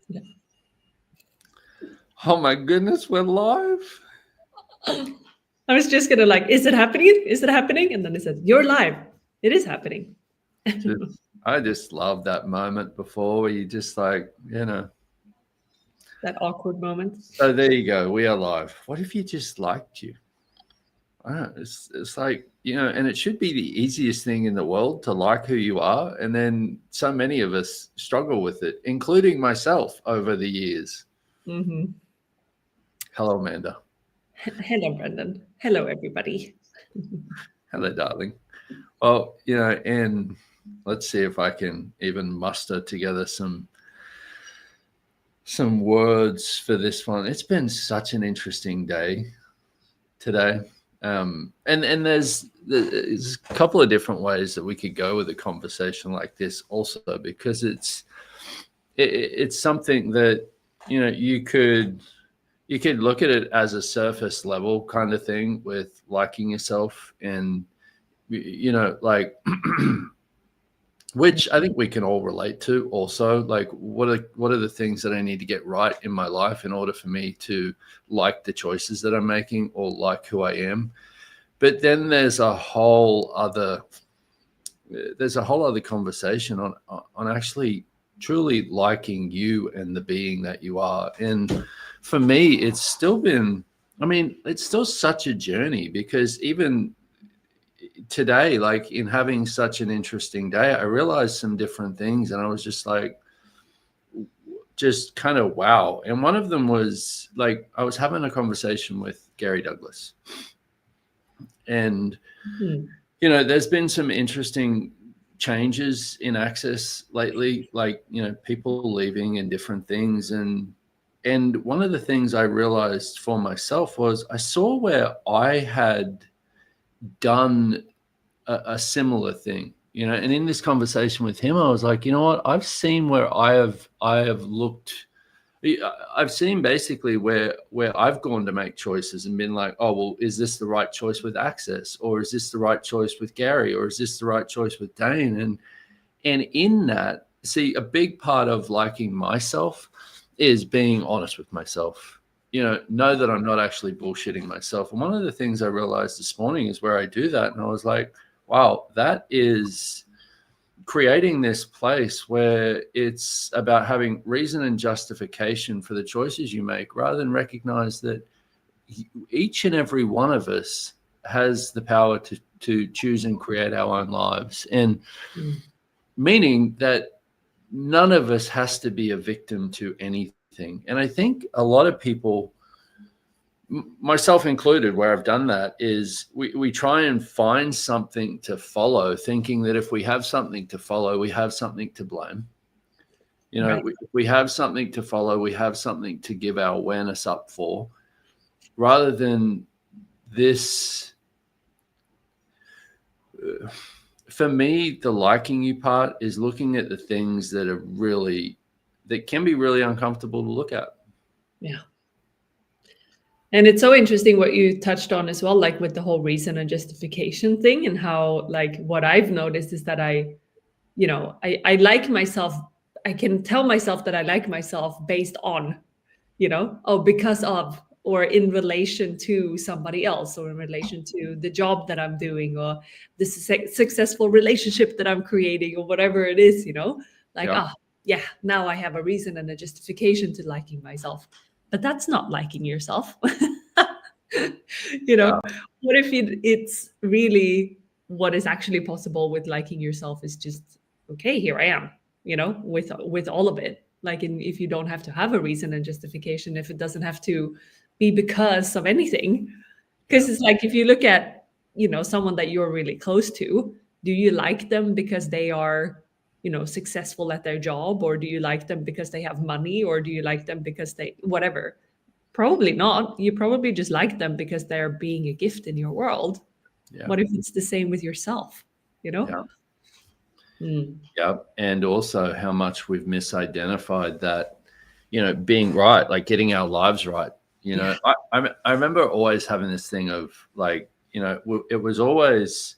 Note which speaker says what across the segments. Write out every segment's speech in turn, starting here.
Speaker 1: Yeah.
Speaker 2: Oh my goodness, we're live.
Speaker 1: I was just gonna like, is it happening? Is it happening? And then it said, you're live. It is happening.
Speaker 2: I just love that moment before where you just like,
Speaker 1: That awkward moment.
Speaker 2: So there you go. We are live. What if you just liked you? I don't know. It's like, and it should be the easiest thing in the world to like who you are. And then so many of us struggle with it, including myself over the years.
Speaker 1: Mm-hmm.
Speaker 2: Hello, Amanda.
Speaker 1: Hello, Brendon. Hello, everybody.
Speaker 2: Hello, darling. Well, and let's see if I can even muster together some words for this one. It's been such an interesting day today. And there's a couple of different ways that we could go with a conversation like this also, because it's something that you could look at it as a surface level kind of thing with liking yourself, and like which I think we can all relate to also. Like, what are the things that I need to get right in my life in order for me to like the choices that I'm making or like who I am? But then there's a whole other conversation on actually truly liking you and the being that you are. And for me, it's still such a journey, because even today, like in having such an interesting day, I realized some different things, and I was just like, just kind of wow. And one of them was like, I was having a conversation with Gary Douglas, and
Speaker 1: Mm-hmm.
Speaker 2: there's been some interesting changes in access lately, like people leaving and different things. And one of the things I realized for myself was I saw where I had done a similar thing, and in this conversation with him, I was like, you know what, I've seen where I have looked. I've seen basically where I've gone to make choices and been like, oh, well, is this the right choice with Access, or is this the right choice with Gary, or is this the right choice with Dane? And in that, see, a big part of liking myself is being honest with myself. Know that I'm not actually bullshitting myself. And one of the things I realized this morning is where I do that, and I was like, wow, that is creating this place where it's about having reason and justification for the choices you make, rather than recognize that each and every one of us has the power to choose and create our own lives. And meaning that none of us has to be a victim to anything. And I think a lot of people, myself included, where I've done that, is we try and find something to follow, thinking that if we have something to follow, we have something to blame.
Speaker 1: Right.
Speaker 2: We have something to follow, we have something to give our awareness up for, rather than this. For me, the liking you part is looking at the things that can be really uncomfortable to look at.
Speaker 1: Yeah. And it's so interesting what you touched on as well, like with the whole reason and justification thing, and how, like, what I've noticed is that I like myself. I can tell myself that I like myself based on, oh, because of, or in relation to somebody else, or in relation to the job that I'm doing, or the successful relationship that I'm creating, or whatever it is, like,
Speaker 2: Yeah.
Speaker 1: yeah, now I have a reason and a justification to liking myself. But that's not liking yourself.
Speaker 2: Yeah.
Speaker 1: What if it's really what is actually possible with liking yourself is just, okay, here I am, with all of it. Like, if you don't have to have a reason and justification, if it doesn't have to be because of anything. Because it's like, if you look at, someone that you're really close to, do you like them because they are, successful at their job, or do you like them because they have money, or do you like them because they whatever? Probably not. You probably just like them because they're being a gift in your world.
Speaker 2: Yeah.
Speaker 1: What if it's the same with yourself? You know?
Speaker 2: Yeah.
Speaker 1: Mm.
Speaker 2: Yeah. And also how much we've misidentified that, being right, like getting our lives right.
Speaker 1: Yeah.
Speaker 2: I remember always having this thing of like, it was always,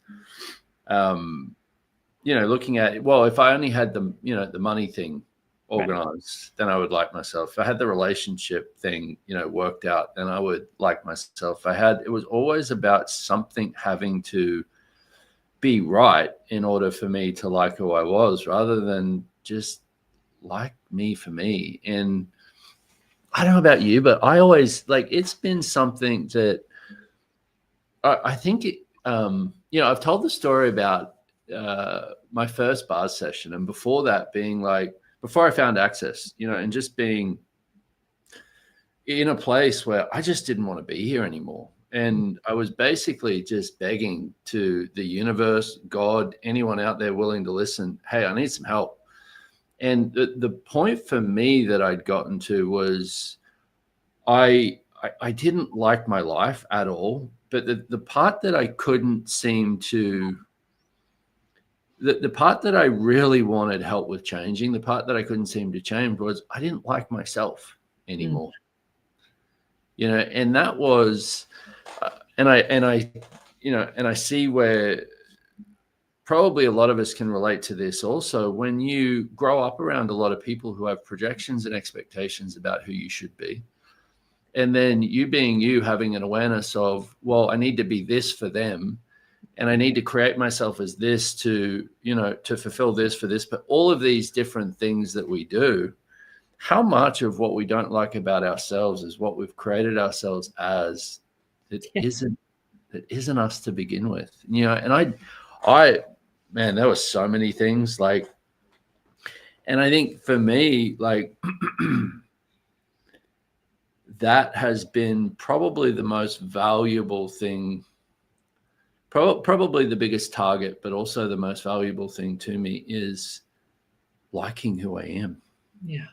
Speaker 2: looking at, well, if I only had the money thing, organized, then I would like myself. If I had the relationship thing, worked out, then I would like myself. It was always about something having to be right in order for me to like who I was, rather than just like me for me. And I don't know about you, but I always it's been something that I think I've told the story about my first bar session, and before that being before I found Access, and just being in a place where I just didn't want to be here anymore. And I was basically just begging to the universe, God, anyone out there willing to listen, hey, I need some help. And the point for me that I'd gotten to was I didn't like my life at all. But the part that I couldn't seem to, the part that I really wanted help with changing, the part that I couldn't seem to change was I didn't like myself anymore. And that was, and I see where probably a lot of us can relate to this also. When you grow up around a lot of people who have projections and expectations about who you should be, and then you being you, having an awareness of, well, I need to be this for them, and I need to create myself as this to fulfill this for this, but all of these different things that we do, how much of what we don't like about ourselves is what we've created ourselves as that isn't us to begin with. And I man, there were so many things and I think for me, that has been probably the most valuable thing, probably the biggest target, but also the most valuable thing to me is liking who I am.
Speaker 1: Yeah.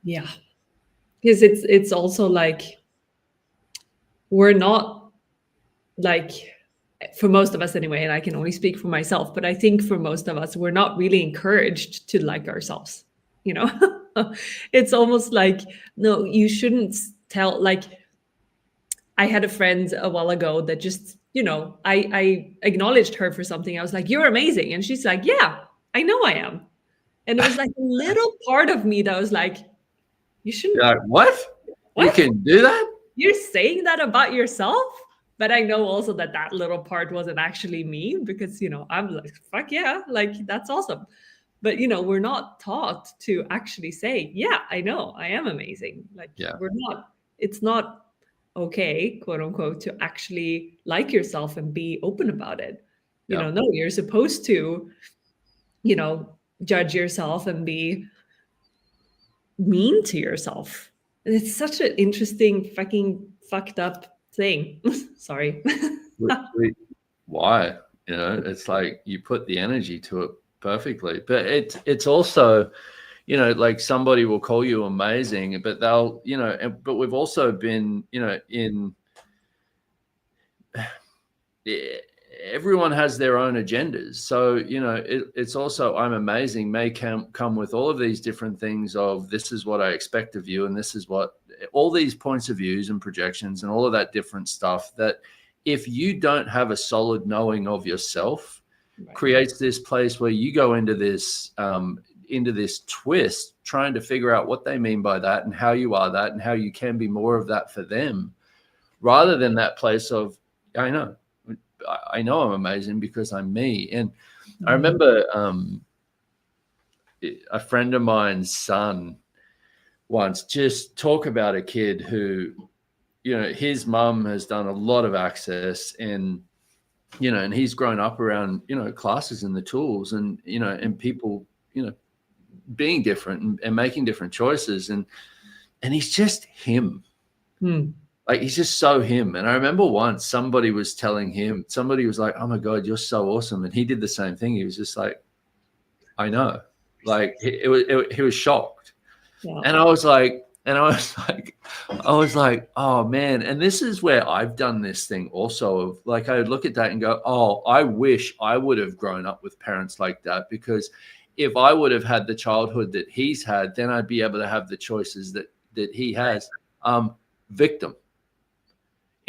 Speaker 1: Yeah. Because it's also we're not for most of us anyway, and I can only speak for myself, but I think for most of us, we're not really encouraged to like ourselves. It's almost no, you shouldn't tell. I had a friend a while ago that just, I acknowledged her for something. I was like, "You're amazing," and she's like, "Yeah, I know I am." And it was a little part of me that was like, "You shouldn't."
Speaker 2: You're like, what? You can do that?
Speaker 1: You're saying that about yourself? But I know also that little part wasn't actually me, because, I'm like, fuck yeah, that's awesome. But, we're not taught to actually say, yeah, I know, I am amazing. It's not okay, quote unquote, to actually like yourself and be open about it. No, you're supposed to, judge yourself and be mean to yourself. And it's such an interesting fucking fucked up thing. Sorry.
Speaker 2: Why? It's like you put the energy to it perfectly, but it's also, somebody will call you amazing, but they'll, but we've also been, everyone has their own agendas. So, it's also, I'm amazing may come with all of these different things of, this is what I expect of you, and this is what, all these points of views and projections and all of that different stuff, that if you don't have a solid knowing of yourself, creates this place where you go into this twist, trying to figure out what they mean by that and how you are that and how you can be more of that for them, rather than that place of, I know I'm amazing because I'm me. And I remember a friend of mine's son once just talk about a kid who, his mum has done a lot of access, and, and he's grown up around, classes and the tools and, and people, being different and making different choices. And he's just him. He's just so him. And I remember once somebody was like, oh my God, you're so awesome. And he did the same thing. He was just like, I know. He was shocked. Yeah. And I was like, oh man. And this is where I've done this thing also of I would look at that and go, oh, I wish I would have grown up with parents like that, because if I would have had the childhood that he's had, then I'd be able to have the choices that he has. Victim.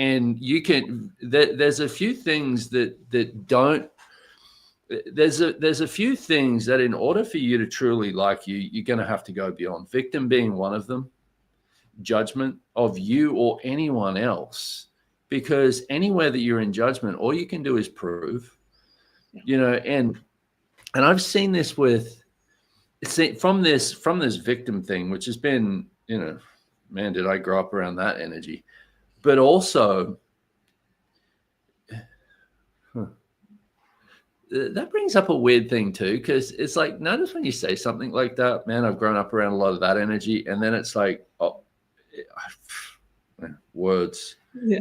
Speaker 2: and you can, there's a few things that don't, there's a few things that in order for you to truly like you, you're going to have to go beyond. Victim being one of them, judgment of you or anyone else, because anywhere that you're in judgment, all you can do is prove, you know, and I've seen this from this victim thing, which has been, you know, man, did I grow up around that energy, but also that brings up a weird thing too, because it's like, notice when you say something like that, man, I've grown up around a lot of that energy, and then it's like, oh, words.
Speaker 1: Yeah.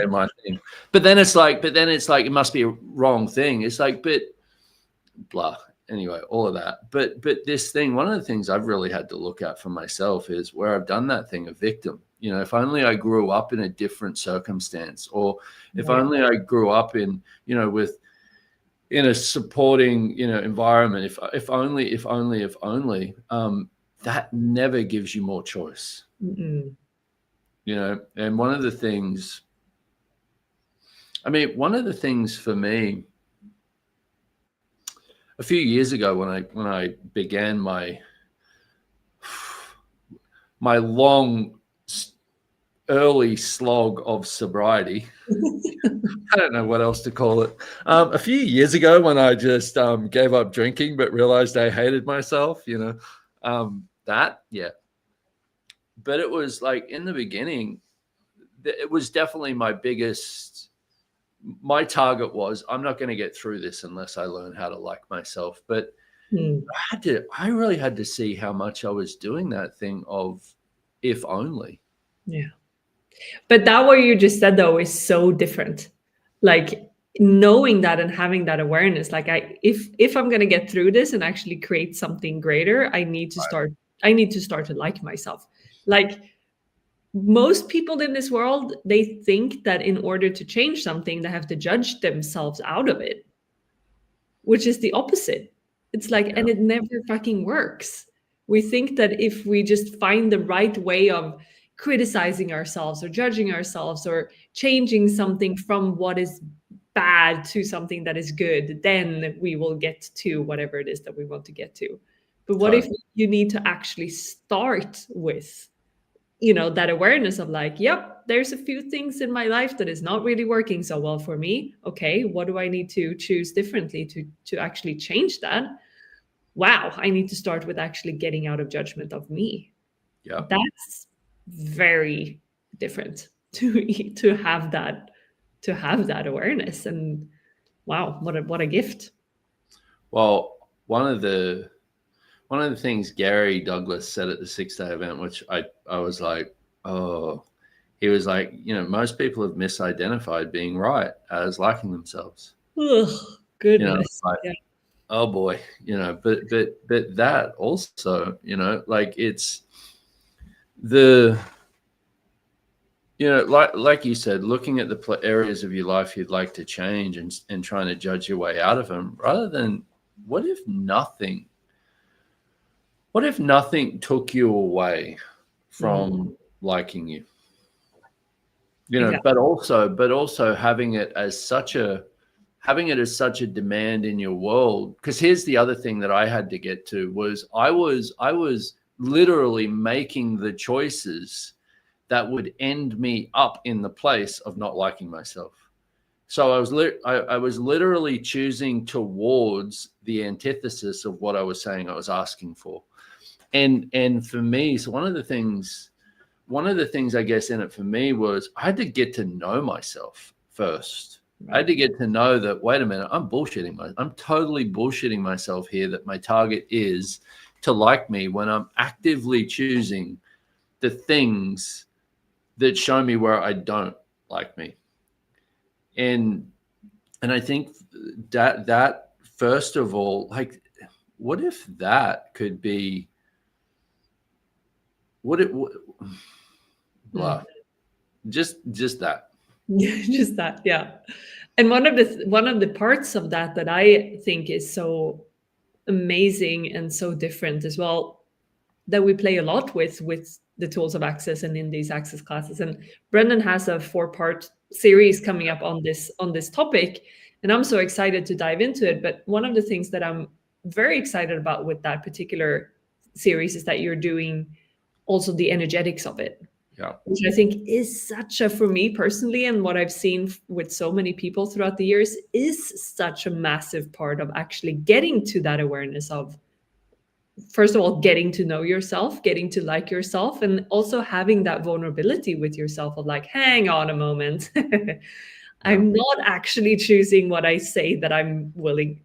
Speaker 2: My thing. But then it's like it must be a wrong thing. It's like, but blah. Anyway, all of that. But this thing, one of the things I've really had to look at for myself is where I've done that thing of victim. You know, if only I grew up in a different circumstance, or if only I grew up in, you know, in a supporting, you know, environment. If only, that never gives you more choice.
Speaker 1: Mm-mm.
Speaker 2: You know, and one of the things for me, a few years ago when I began my long early slog of sobriety, I don't know what else to call it. A few years ago when I just gave up drinking but realized I hated myself, you know, but it was like in the beginning, it was definitely my target was, I'm not going to get through this unless I learn how to like myself. But I really had to see how much I was doing that thing of if only.
Speaker 1: Yeah. But that what you just said though is so different. Like knowing that and having that awareness, like if I'm going to get through this and actually create something greater, I need to start to like myself. Like most people in this world, they think that in order to change something, they have to judge themselves out of it, which is the opposite. It's like, and it never fucking works. We think that if we just find the right way of criticizing ourselves or judging ourselves or changing something from what is bad to something that is good, then we will get to whatever it is that we want to get to. But what if you need to actually start with, you know, that awareness of like, yep, there's a few things in my life that is not really working so well for me. Okay, what do I need to choose differently to actually change that? Wow, I need to start with actually getting out of judgment of me.
Speaker 2: Yeah,
Speaker 1: that's very different to have that awareness. And wow, what a gift.
Speaker 2: Well, one of the things Gary Douglas said at the 6-day event, which I was like, oh, he was like, you know, most people have misidentified being right as liking themselves.
Speaker 1: Oh, goodness.
Speaker 2: You know, like, oh boy, you know, but that also, you know, like it's the, you know, like you said, looking at the areas of your life you'd like to change and trying to judge your way out of them, rather than what if nothing took you away from liking you? You know, exactly. but also having it as such a demand in your world. Because here's the other thing that I had to get to was I was literally making the choices that would end me up in the place of not liking myself. So I was literally choosing towards the antithesis of what I was saying I was asking for. And for me, so one of the things I guess in it for me was I had to get to know myself first. Right. I had to get to know that, wait a minute, I'm totally bullshitting myself here, that my target is to like me when I'm actively choosing the things that show me where I don't like me. And I think that first of all, like, what if that could be, blah, just that.
Speaker 1: Just that, yeah. And one of the parts of that I think is so amazing and so different as well, that we play a lot with the tools of access and in these access classes. And Brendon has a 4-part series coming up on this topic, and I'm so excited to dive into it. But one of the things that I'm very excited about with that particular series is that you're doing also the energetics of it.
Speaker 2: Yeah.
Speaker 1: Which I think is such a, for me personally, and what I've seen with so many people throughout the years, is such a massive part of actually getting to that awareness of, first of all, getting to know yourself, getting to like yourself, and also having that vulnerability with yourself of like, hang on a moment. I'm not actually choosing what I say that I'm willing,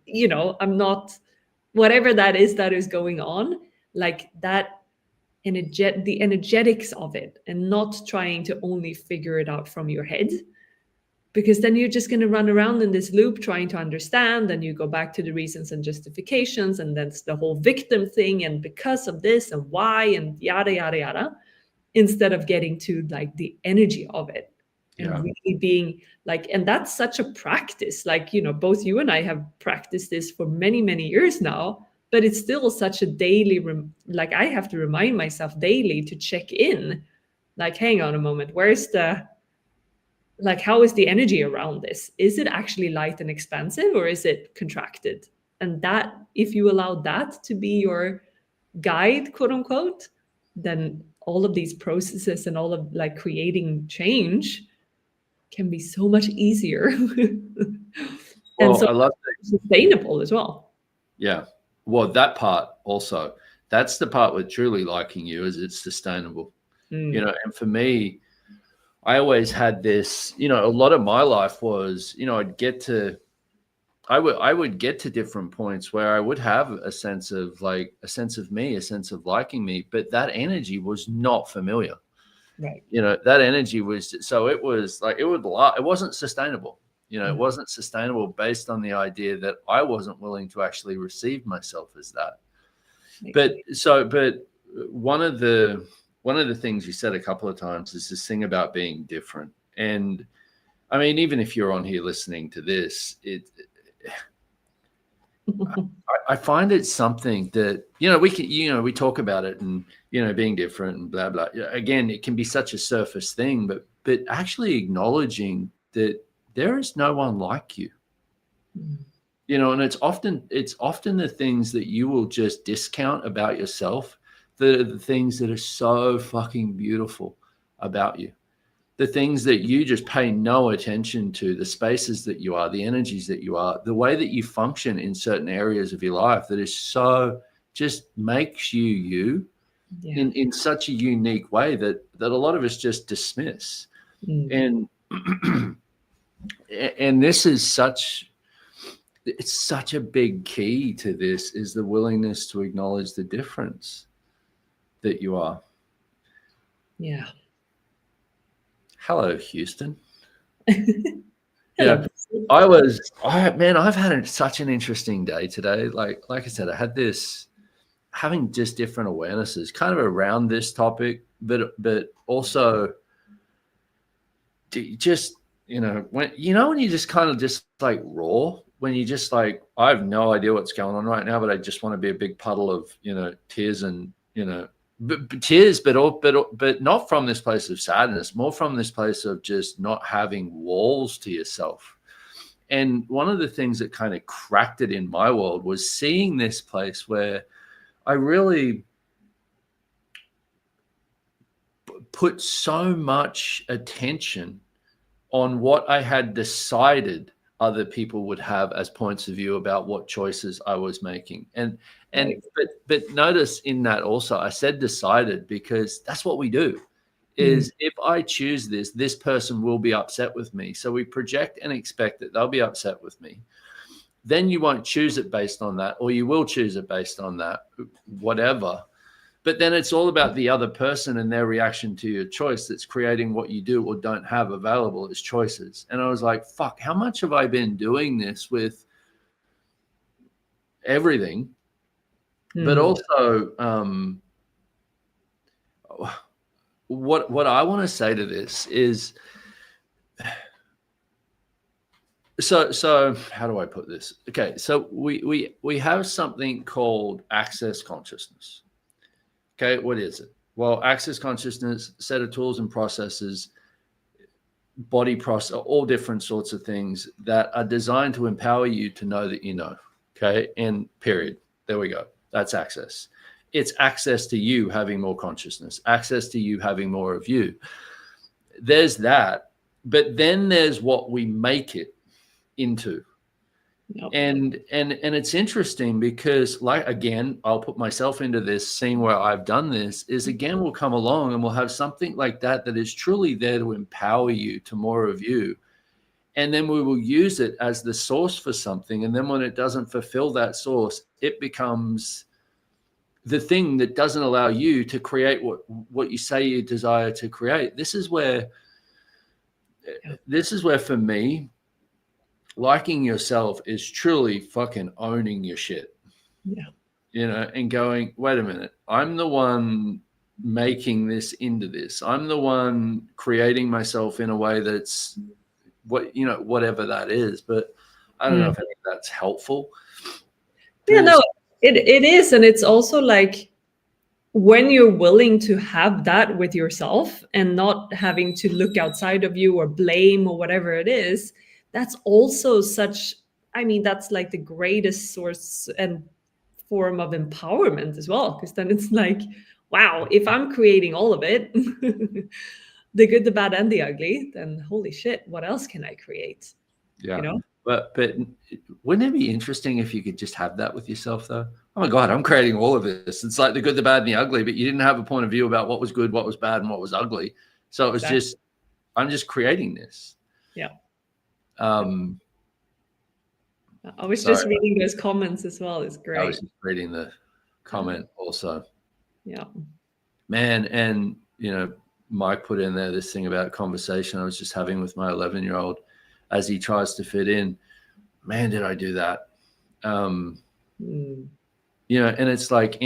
Speaker 1: I'm not, whatever that is going on, like that the energetics of it, and not trying to only figure it out from your head, because then you're just going to run around in this loop trying to understand, and you go back to the reasons and justifications, and that's the whole victim thing, and because of this and why and yada yada yada, instead of getting to like the energy of it and really being like, and that's such a practice, like, both you and I have practiced this for many years now, but it's still such a daily, like I have to remind myself daily to check in, like, hang on a moment, where's like, how is the energy around this? Is it actually light and expansive, or is it contracted? And that, if you allow that to be your guide, quote unquote, then all of these processes and all of like creating change can be so much easier.
Speaker 2: Well,
Speaker 1: and so
Speaker 2: I love
Speaker 1: sustainable as well.
Speaker 2: Yeah. Well, that part also, that's the part with truly liking you, is it's sustainable. And for me, I always had this, a lot of my life was, I would get to different points where I would have a sense of me, a sense of liking me, but that energy was not familiar.
Speaker 1: Right.
Speaker 2: That energy was, so it was like, it wasn't sustainable. It wasn't sustainable based on the idea that I wasn't willing to actually receive myself as that. But one of the things you said a couple of times is this thing about being different. And I mean, even if you're on here listening to this, I find it something that, we talk about it and, being different and blah, blah. Again, it can be such a surface thing, but actually acknowledging that there is no one like you, and it's often the things that you will just discount about yourself that are the things that are so fucking beautiful about you. The things that you just pay no attention to, the spaces that you are, the energies that you are, the way that you function in certain areas of your life that is so, just makes you in such a unique way that a lot of us just dismiss. And this is it's such a big key to this, is the willingness to acknowledge the difference that you are.
Speaker 1: Yeah.
Speaker 2: Hello, Houston. Hello. I've had such an interesting day today. Like I said, I had having just different awarenesses kind of around this topic, but also just, when you just kind of just like raw, when you just like, I have no idea what's going on right now, but I just want to be a big puddle of, tears and, tears, but not from this place of sadness, more from this place of just not having walls to yourself. And one of the things that kind of cracked it in my world was seeing this place where I really put so much attention on what I had decided other people would have as points of view about what choices I was making. But notice in that also, I said decided, because that's what we do, is if I choose this person will be upset with me. So we project and expect that they'll be upset with me. Then you won't choose it based on that, or you will choose it based on that, whatever. But then it's all about the other person and their reaction to your choice that's creating what you do or don't have available as choices. And I was like, fuck, how much have I been doing this with everything? But also, what I want to say to this is, so how do I put this? Okay, so we have something called access consciousness. Okay, what is it? Well, access consciousness, set of tools and processes, body process, all different sorts of things that are designed to empower you to know that you know. Okay. And period. There we go. That's access. It's access to you having more consciousness, access to you having more of you. There's that. But then there's what we make it into.
Speaker 1: Yep.
Speaker 2: And it's interesting because, like, again, I'll put myself into this scene where I've done this, is again, we'll come along and we'll have something like that is truly there to empower you to more of you. And then we will use it as the source for something. And then when it doesn't fulfill that source, it becomes the thing that doesn't allow you to create what you say you desire to create. This is where for me, liking yourself is truly fucking owning your shit.
Speaker 1: Yeah.
Speaker 2: You know, and going, wait a minute, I'm the one making this into this. I'm the one creating myself in a way that's whatever that is. But I don't know if that's helpful.
Speaker 1: Yeah, no, it is. And it's also like, when you're willing to have that with yourself and not having to look outside of you or blame or whatever it is, that's also that's like the greatest source and form of empowerment as well. Because then it's like, wow, if I'm creating all of it, the good, the bad, and the ugly, then holy shit, what else can I create?
Speaker 2: Yeah.
Speaker 1: You know?
Speaker 2: But wouldn't it be interesting if you could just have that with yourself, though? Oh my God, I'm creating all of this. It's like the good, the bad, and the ugly, but you didn't have a point of view about what was good, what was bad, and what was ugly. So it was I'm just creating this.
Speaker 1: Yeah.
Speaker 2: I
Speaker 1: was just reading those comments as well. It's great.
Speaker 2: I was just reading the comment also.
Speaker 1: Yeah.
Speaker 2: Man, and Mike put in there this thing about conversation I was just having with my 11-year-old as he tries to fit in. Man, did I do that? And it's like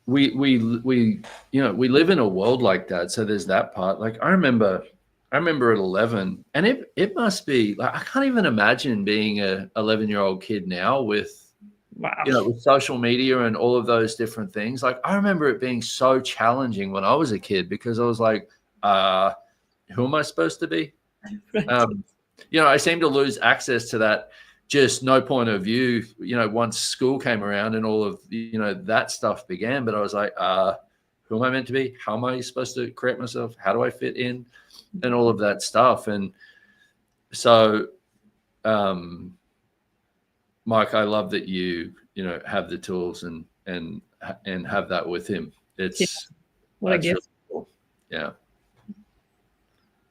Speaker 2: we live in a world like that. So there's that part. Like I remember at 11, and it must be like, I can't even imagine being a 11-year-old kid now with, with social media and all of those different things. Like I remember it being so challenging when I was a kid because I was like, who am I supposed to be? Right. I seem to lose access to that. Just no point of view, once school came around and all of, that stuff began. But I was like, who am I meant to be? How am I supposed to create myself? How do I fit in? And all of that stuff. And so, Mike, I love that you have the tools and have that with him. It's
Speaker 1: what a gift.
Speaker 2: Really cool. Yeah.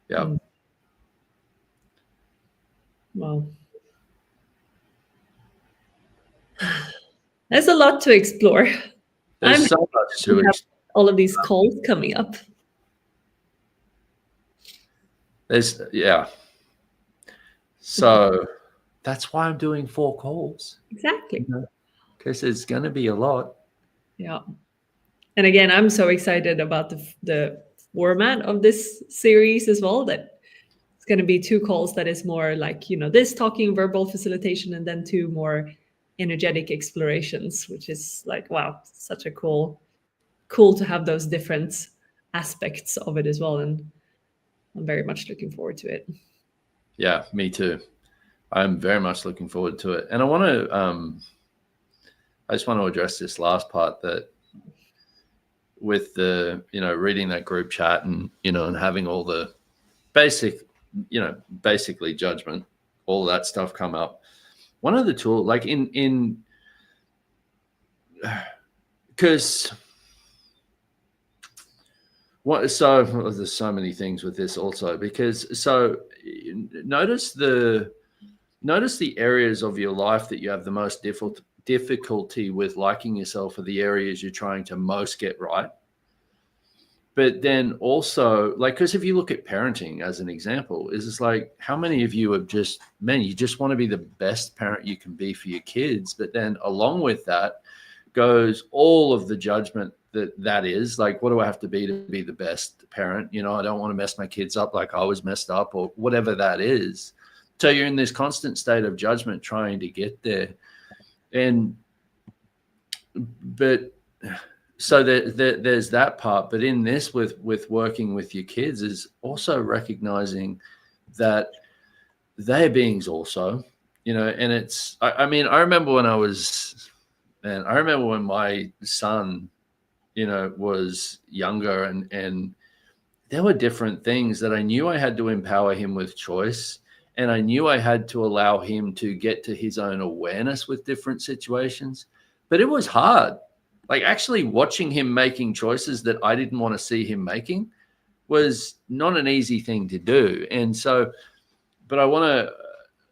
Speaker 2: Yeah.
Speaker 1: Wow. There's a lot to explore.
Speaker 2: There's so much to explore.
Speaker 1: All of these calls coming up.
Speaker 2: So that's why I'm doing 4 calls.
Speaker 1: Exactly.
Speaker 2: Because there's going to be a lot. Yeah.
Speaker 1: And again, I'm so excited about the format of this series as well, that it's going to be 2 calls that is more like, this talking verbal facilitation, and then 2 more energetic explorations, which is like, wow, such a cool to have those different aspects of it as well. And I'm very much looking forward to it.
Speaker 2: Yeah, me too. I'm very much looking forward to it. And I want to, I just want to address this last part, that with the, reading that group chat and, and having all the basic, basically judgment, all that stuff come up. One of the tools, like because there's so many things with this also, because notice the areas of your life that you have the most difficulty with liking yourself are the areas you're trying to most get right. But then also, like, because if you look at parenting as an example, it's like, how many of you have you just want to be the best parent you can be for your kids, but then along with that goes all of the judgment that is like, what do I have to be the best parent? I don't want to mess my kids up like I was messed up, or whatever that is. So you're in this constant state of judgment trying to get there. And but so there's that part. But in this, with working with your kids, is also recognizing that they're beings also, and it's, I mean, I remember when my son, was younger, and there were different things that I knew I had to empower him with choice. And I knew I had to allow him to get to his own awareness with different situations. But it was hard. Like, actually watching him making choices that I didn't want to see him making was not an easy thing to do. And so, but I want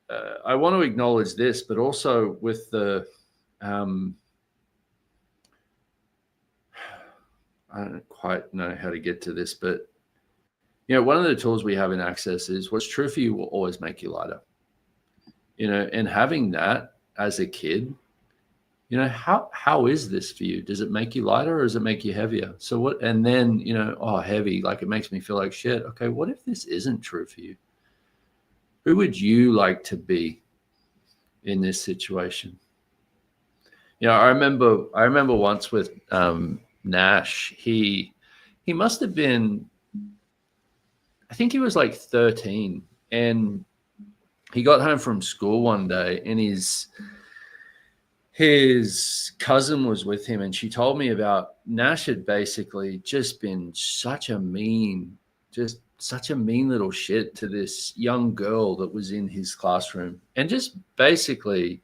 Speaker 2: to acknowledge this, but also with the, I don't quite know how to get to this, but one of the tools we have in Access is what's true for you will always make you lighter. And having that as a kid, how is this for you? Does it make you lighter or does it make you heavier? So what? And then, heavy, like it makes me feel like shit. Okay, what if this isn't true for you? Who would you like to be in this situation? I remember once with Nash, he must have been, I think he was like 13, and he got home from school one day, and his cousin was with him, and she told me about Nash had basically just been such a mean little shit to this young girl that was in his classroom, and just basically,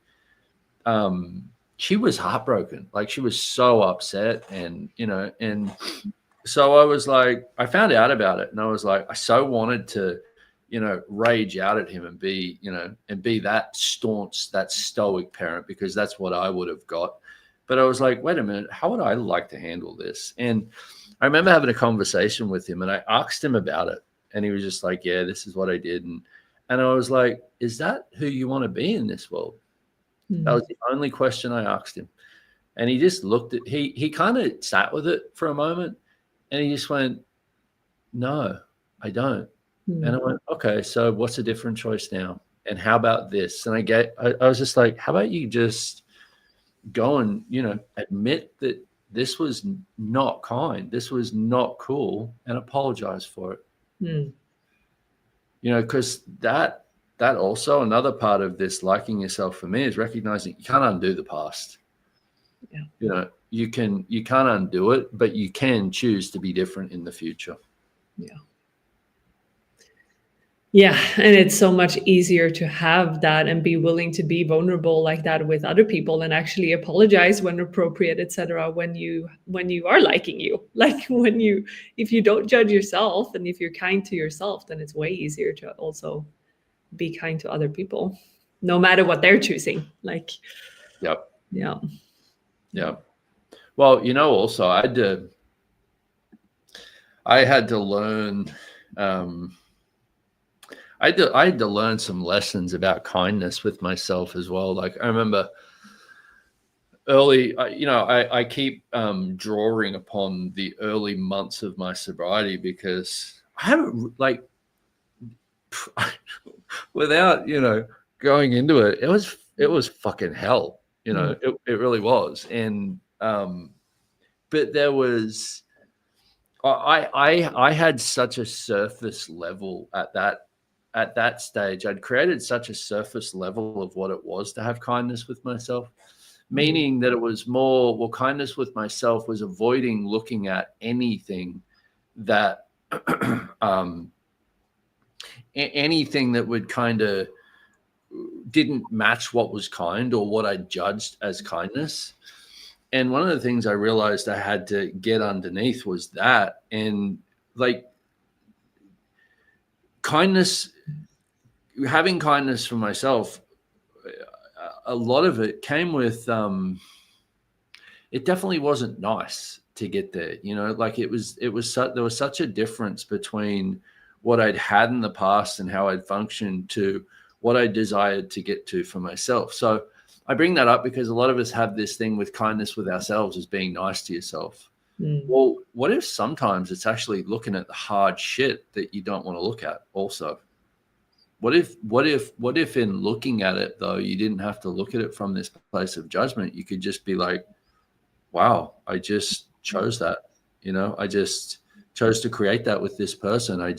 Speaker 2: she was heartbroken. Like, she was so upset, and so I was like, I found out about it, and I was like, I so wanted to, rage out at him and be, and be that staunch, that stoic parent, because that's what I would have got. But I was like, wait a minute, how would I like to handle this? And I remember having a conversation with him, and I asked him about it, and he was just like, yeah, this is what I did. And I was like, is that who you want to be in this world? Mm-hmm. That was the only question I asked him. And he just looked at, he kind of sat with it for a moment. And he just went, no, I don't. Mm-hmm. And I went, okay, so what's a different choice now? And how about this? And I was just like, how about you just go and, admit that this was not kind, this was not cool, and apologize for it. Mm. Because that also, another part of this liking yourself for me is recognizing you can't undo the past. Yeah. You can't undo it, but you can choose to be different in the future.
Speaker 1: Yeah. Yeah. And it's so much easier to have that and be willing to be vulnerable like that with other people, and actually apologize when appropriate, etc. When you are liking you, like if you don't judge yourself, and if you're kind to yourself, then it's way easier to also be kind to other people, no matter what they're choosing. Like,
Speaker 2: yep.
Speaker 1: Yeah.
Speaker 2: Yeah. Well, also I had to learn, I had to learn some lessons about kindness with myself as well. Like, I remember early, I keep drawing upon the early months of my sobriety, because I haven't, like, without, going into it, it was fucking hell. It really was. And, but there was, I had such a surface level at that stage. I'd created such a surface level of what it was to have kindness with myself, meaning that it was more, well, kindness with myself was avoiding looking at anything that, anything that would kind of didn't match what was kind or what I judged as kindness. And one of the things I realized I had to get underneath was that. And like, kindness, having kindness for myself, a lot of it came with, it definitely wasn't nice to get there. Like, there was such a difference between what I'd had in the past and how I'd functioned to what I desired to get to for myself. So I bring that up because a lot of us have this thing with kindness with ourselves as being nice to yourself. Well, what if sometimes it's actually looking at the hard shit that you don't want to look at also? What if in looking at it, though, you didn't have to look at it from this place of judgment? You could just be like, wow, I just chose that. I just chose to create that with this person. I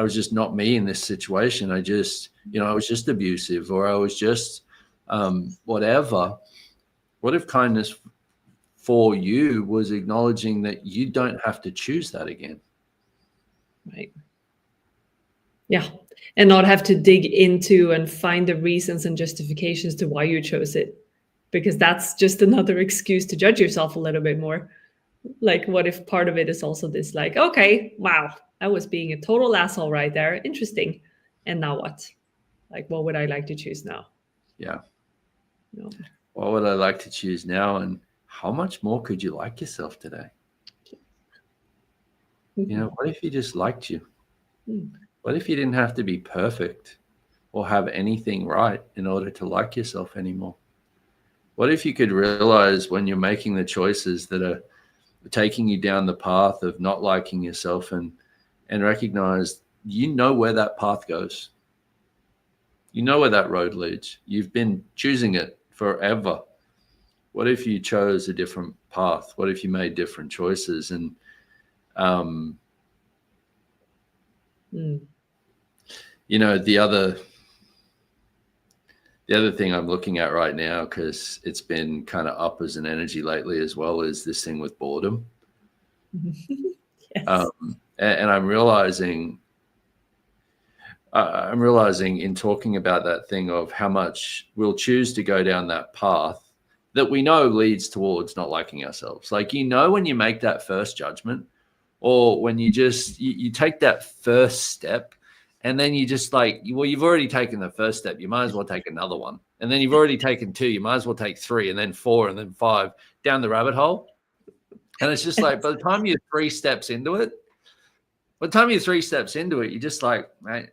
Speaker 2: was just not me in this situation. I was just abusive, or I was just whatever. What if kindness for you was acknowledging that you don't have to choose that again?
Speaker 1: Right. Yeah. And not have to dig into and find the reasons and justifications to why you chose it, because that's just another excuse to judge yourself a little bit more. Like, what if part of it is also this, like, okay, wow, I was being a total asshole right there. Interesting. And now what? Like, what would I like to choose now?
Speaker 2: Yeah.
Speaker 1: No.
Speaker 2: What would I like to choose now? And how much more could you like yourself today? What if you just liked you? What if you didn't have to be perfect or have anything right in order to like yourself anymore? What if you could realize when you're making the choices that are taking you down the path of not liking yourself, and recognize where that path goes. You know where that road leads. You've been choosing it forever. What if you chose a different path? What if you made different choices? And the other thing I'm looking at right now, because it's been kind of up as an energy lately as well, is this thing with boredom.
Speaker 1: Yes.
Speaker 2: And I'm realizing in talking about that thing of how much we'll choose to go down that path that we know leads towards not liking ourselves. Like, when you make that first judgment, or when you just you take that first step, and then you just you've already taken the first step, you might as well take another one. And then you've already taken 2, you might as well take 3, and then 4, and then 5, down the rabbit hole. And it's just like, by the time you're 3 steps into it, you're just like, mate,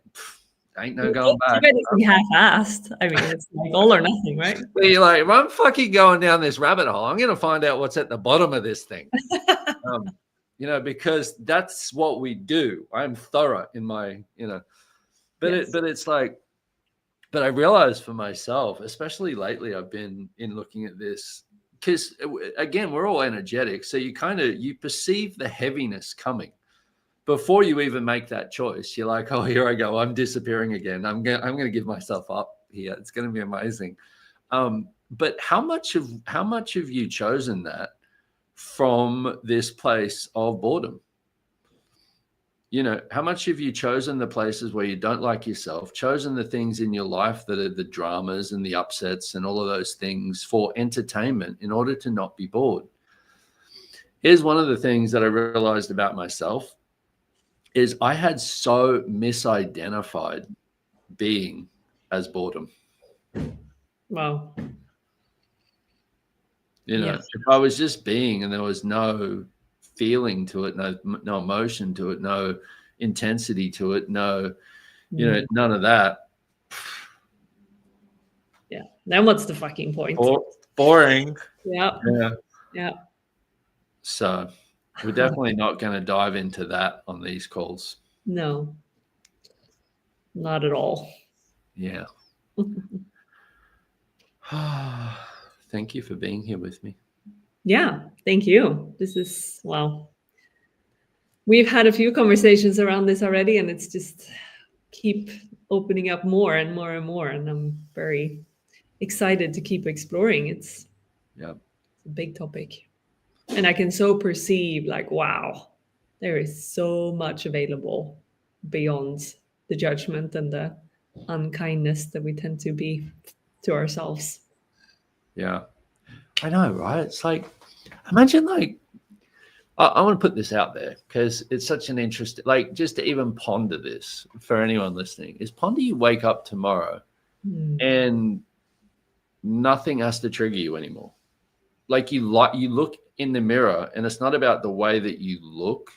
Speaker 2: ain't no going back.
Speaker 1: It's half-assed. I mean, it's like all or nothing, right?
Speaker 2: So you're like, if I'm fucking going down this rabbit hole, I'm going to find out what's at the bottom of this thing. Because that's what we do. I'm thorough in my, but yes. It's like, but I realized for myself, especially lately, I've been in looking at this, because again, we're all energetic. So you perceive the heaviness coming before you even make that choice. You're like, oh, here I go. I'm disappearing again. I'm going to give myself up here. It's going to be amazing. But how much have you chosen that from this place of boredom? How much have you chosen the places where you don't like yourself, chosen the things in your life that are the dramas and the upsets and all of those things for entertainment in order to not be bored? Here's one of the things that I realized about myself is I had so misidentified being as boredom.
Speaker 1: Wow.
Speaker 2: If I was just being and there was no feeling to it, no emotion to it, no intensity to it, no, none of that.
Speaker 1: Yeah. Then what's the fucking point?
Speaker 2: Boring.
Speaker 1: Yeah.
Speaker 2: So we're definitely not going to dive into that on these calls.
Speaker 1: No, not at all.
Speaker 2: Yeah. Thank you for being here with me.
Speaker 1: Yeah, thank you. This is, wow. We've had a few conversations around this already, and it's just keep opening up more and more and more. And I'm very excited to keep exploring. It's a big topic. And I can so perceive, like, wow, there is so much available beyond the judgment and the unkindness that we tend to be to ourselves.
Speaker 2: Yeah, I know, right? It's like, imagine, like, I want to put this out there because it's such an interesting, like, just to even ponder this for anyone listening, is ponder you wake up tomorrow and nothing has to trigger you anymore. Like, you look in the mirror, and it's not about the way that you look,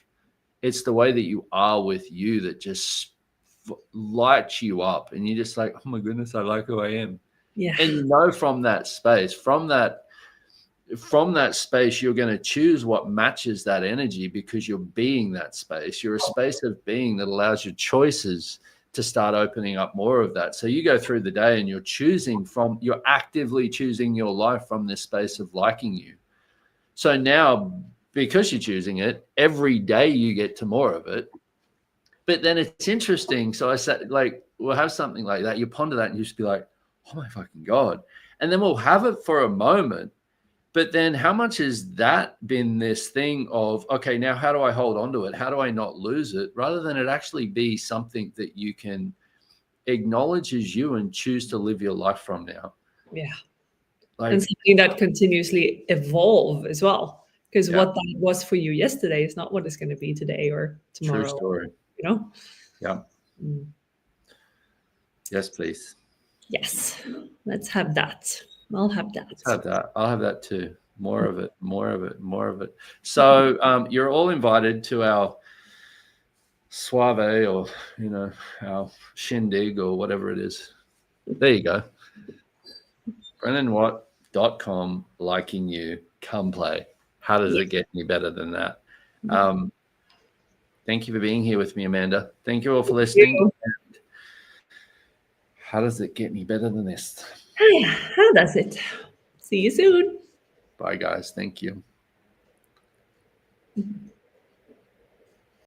Speaker 2: it's the way that you are with you that just lights you up, and you're just like, oh my goodness, I like who I am.
Speaker 1: Yeah.
Speaker 2: And from that space, from that space, you're going to choose what matches that energy, because you're being that space. You're a space of being that allows your choices to start opening up more of that. So you go through the day and you're actively choosing your life from this space of liking you. So now, because you're choosing it, every day you get to more of it. But then it's interesting. So I said, like, we'll have something like that. You ponder that and you just be like, oh my fucking God. And then we'll have it for a moment. But then how much has that been this thing of, okay, now how do I hold on to it? How do I not lose it? Rather than it actually be something that you can acknowledge as you and choose to live your life from now.
Speaker 1: Yeah.
Speaker 2: Like,
Speaker 1: And something that continuously evolve as well. Because
Speaker 2: yeah,
Speaker 1: what that was for you yesterday is not what it's going to be today or
Speaker 2: true
Speaker 1: tomorrow.
Speaker 2: story.
Speaker 1: You know?
Speaker 2: Yeah.
Speaker 1: Mm.
Speaker 2: Yes, please.
Speaker 1: Yes. Let's have that. I'll have that.
Speaker 2: Let's have that. I'll have that too. More of it, more of it, more of it. So you're all invited to our soiree, or, you know, our shindig, or whatever it is. There you go. BrendonWatt.com, liking you. Come play. How does it get any better than that? Thank you for being here with me, Amanda. Thank you all for listening. How does it get any better than this?
Speaker 1: How does it? See you soon.
Speaker 2: Bye, guys. Thank you.